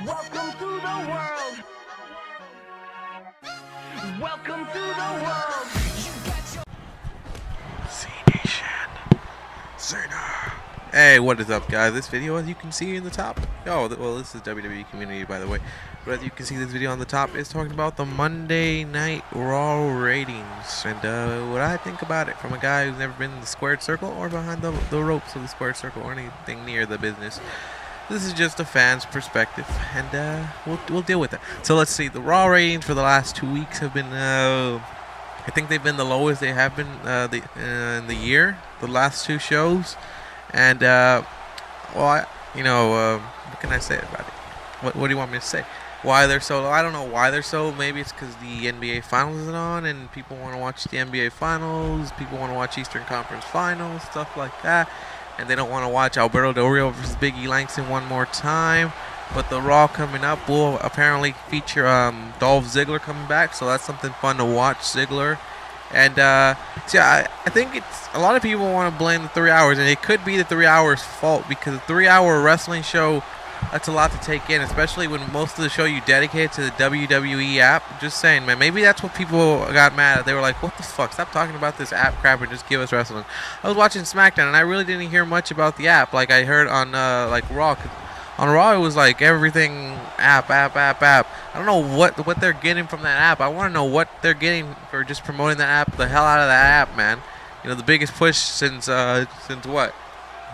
Welcome to the world. Welcome to the world. Cena. Hey, what is up, guys? This video, as you can see in the top, well, this is WWE community, by the way, but as you can see, this video on the top is talking about the Monday Night Raw ratings and what I think about it from a guy who's never been in the squared circle or behind the ropes of the squared circle or anything near the business. This is just a fan's perspective, and we'll deal with it. So let's see. The Raw ratings for the last 2 weeks have been, I think they've been the lowest they have been in the year. The last two shows, and what can I say about it? What do you want me to say? Why they're so low? I don't know why they're so low. Maybe it's because the NBA Finals is on, and people want to watch the NBA Finals. People want to watch Eastern Conference Finals, stuff like that. And they don't want to watch Alberto Del Rio versus Big E Langston one more time. But the Raw coming up will apparently feature Dolph Ziggler coming back, so that's something fun to watch, Ziggler. And see, I think it's a lot of people want to blame the 3 hours, and it could be the 3 hours' fault because a 3-hour wrestling show, that's a lot to take in, especially when most of the show you dedicate to the WWE app. Just saying, man, maybe that's what people got mad at. They were like, what the fuck, stop talking about this app crap and just give us wrestling. I was watching SmackDown, and I really didn't hear much about the app like I heard on like Raw. On Raw, it was like everything app. I don't know what they're getting from that app. I want to know what they're getting for just promoting the app, the hell out of that app, man. You know, the biggest push since what?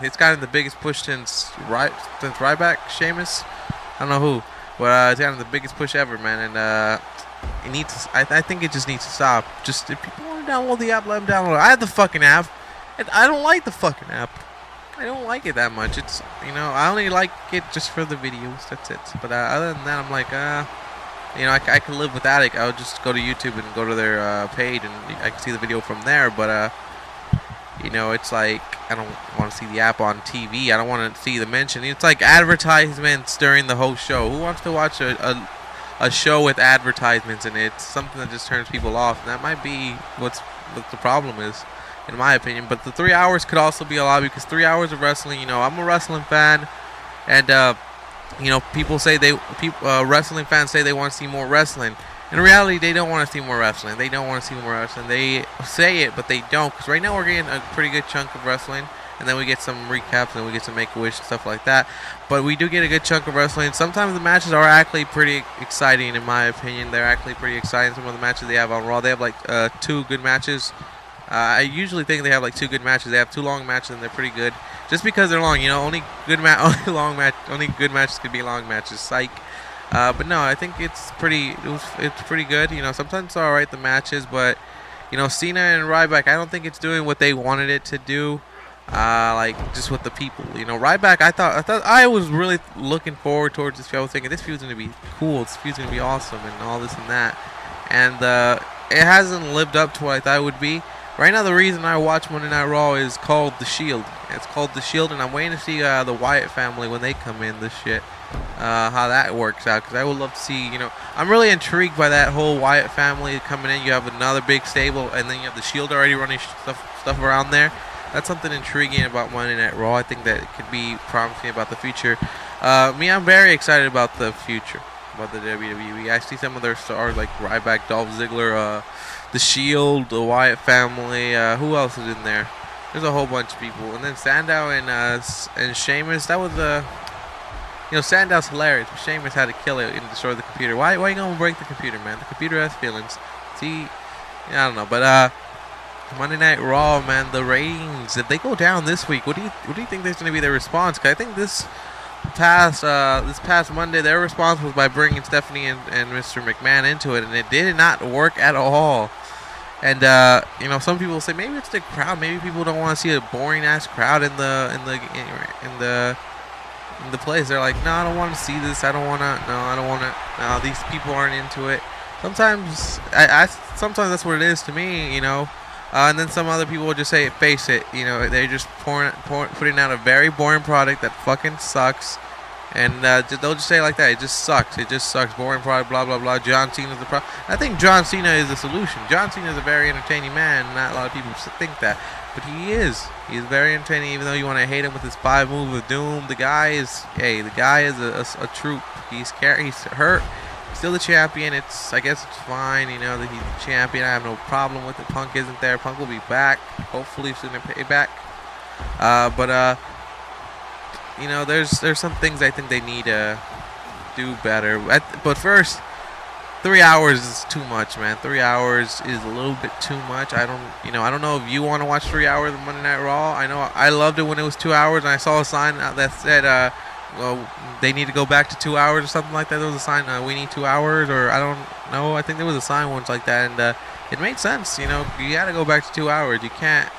It's gotten the biggest push since Ryback, Sheamus. I don't know who, but it's gotten the biggest push ever, man. And it needs. I think it just needs to stop. Just if people want to download the app, let them download it. I have the fucking app, and I don't like the fucking app. I don't like it that much. It's, I only like it just for the videos. That's it. But other than that, I'm like, I could live without it. I would just go to YouTube and go to their page, and I can see the video from there. But it's like I don't want to see the app on TV. I don't want to see the mention. It's like advertisements during the whole show. Who wants to watch a show with advertisements in it? It's something that just turns people off, and that might be what the problem is, in my opinion. But the 3 hours could also be a lot, because 3 hours of wrestling, I'm a wrestling fan, and people say wrestling fans say they want to see more wrestling. In reality, they don't want to see more wrestling. They don't want to see more wrestling. They say it, but they don't, because right now we're getting a pretty good chunk of wrestling, and then we get some recaps, and we get some Make-A-Wish and stuff like that. But we do get a good chunk of wrestling. Sometimes the matches are actually pretty exciting, in my opinion. They're actually pretty exciting. Some of the matches they have on Raw, they have like 2 good matches. I usually think they have like 2 good matches. They have 2 long matches, and they're pretty good. Just because they're long, only good matches could be long matches. Psych. But no, I think it's pretty good. Sometimes it's all right, the matches, but Cena and Ryback, I don't think it's doing what they wanted it to do. Like just with the people. Ryback, I was really looking forward towards this feud. I was thinking this feud's gonna be cool. This feud's gonna be awesome, and all this and that. And it hasn't lived up to what I thought it would be. Right now, the reason I watch Monday Night Raw is called The Shield. It's called The Shield, and I'm waiting to see the Wyatt family when they come in. This shit, how that works out, because I would love to see. I'm really intrigued by that whole Wyatt family coming in. You have another big stable, and then you have The Shield already running stuff around there. That's something intriguing about Monday Night Raw. I think that it could be promising about the future. I'm very excited about the future, about the WWE. I see some of their stars like Ryback, Dolph Ziggler, The Shield, the Wyatt family. Who else is in there? There's a whole bunch of people. And then Sandow and Sheamus. That was Sandow's hilarious, but Sheamus had to kill it and destroy the computer. Why you gonna break the computer, man? The computer has feelings. See, I don't know, but Monday Night Raw, man, the ratings, if they go down this week, what do you think there's gonna be their response? Because I think this past Monday, their response was by bringing Stephanie and Mr. McMahon into it, and it did not work at all. And some people say maybe it's the crowd. Maybe people don't want to see a boring ass crowd in the place. They're like, no, I don't want to see this. I don't want to. No, these people aren't into it. Sometimes sometimes that's what it is to me. And then some other people will just say, face it. They're just putting out a very boring product that fucking sucks. And they'll just say it like that. It just sucks. It just sucks. Boring product, blah, blah, blah. John Cena's the problem. I think John Cena is the solution. John Cena is a very entertaining man. Not a lot of people think that. But he is. He's very entertaining, even though you want to hate him with his 5 move of doom. The guy is a troop. He's hurt. Still the champion. I guess it's fine. You know that he's the champion. I have no problem with it. Punk isn't there. Punk will be back. Hopefully soon to pay back. You know, there's some things I think they need to do better. But first, 3 hours is too much, man. 3 hours is a little bit too much. I don't know if you want to watch 3 hours of Monday Night Raw. I know I loved it when it was 2 hours, and I saw a sign that said, well, they need to go back to 2 hours or something like that. There was a sign, we need 2 hours, or I don't know. I think there was a sign once like that, and it made sense. You know, you got to go back to 2 hours. You can't.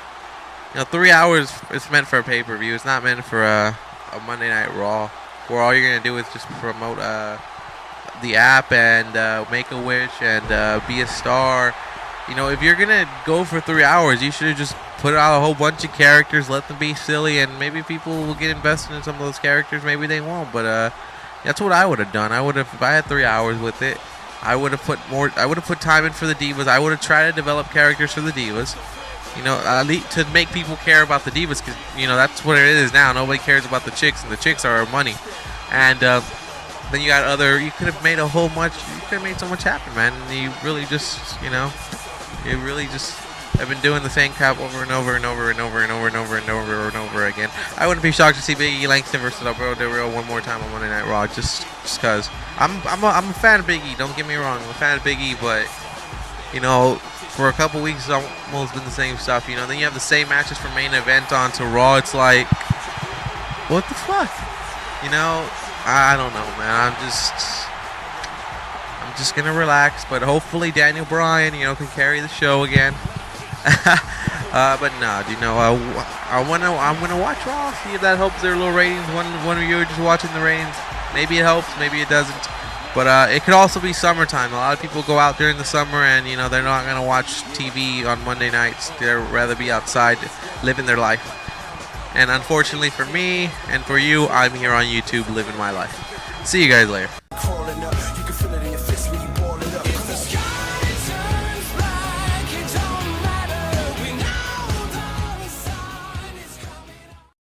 3 hours is meant for a pay-per-view. It's not meant for a Monday Night Raw, where all you're gonna do is just promote the app and make a wish and be a star. You know, if you're gonna go for 3 hours, you should have just put out a whole bunch of characters, let them be silly, and maybe people will get invested in some of those characters. Maybe they won't, but that's what I would have done. If I had 3 hours with it, I would have put time in for the Divas. I would have tried to develop characters for the Divas. You know, to make people care about the Divas, because you know that's what it is now. Nobody cares about the chicks, and the chicks are our money. And then you got you could have made so much happen, man. And you really just have been doing the same crap over and over and over and over and over and over and over and over again. I wouldn't be shocked to see Big E Langston versus Alberto Del Rio one more time on Monday Night Raw, just because I'm a fan of Big E. Don't get me wrong, I'm a fan of Big E, but you know, for a couple weeks, it's almost been the same stuff. You know, then you have the same matches from main event on to Raw. It's like, what the fuck? You know, I don't know, man. I'm just gonna relax. But hopefully Daniel Bryan, you know, can carry the show again. But no, you know, I'm gonna watch Raw, see if that helps their little ratings. One of you are just watching the ratings. Maybe it helps, maybe it doesn't. But it could also be summertime. A lot of people go out during the summer, and you know they're not gonna watch TV on Monday nights. They'd rather be outside, living their life. And unfortunately for me and for you, I'm here on YouTube living my life. See you guys later.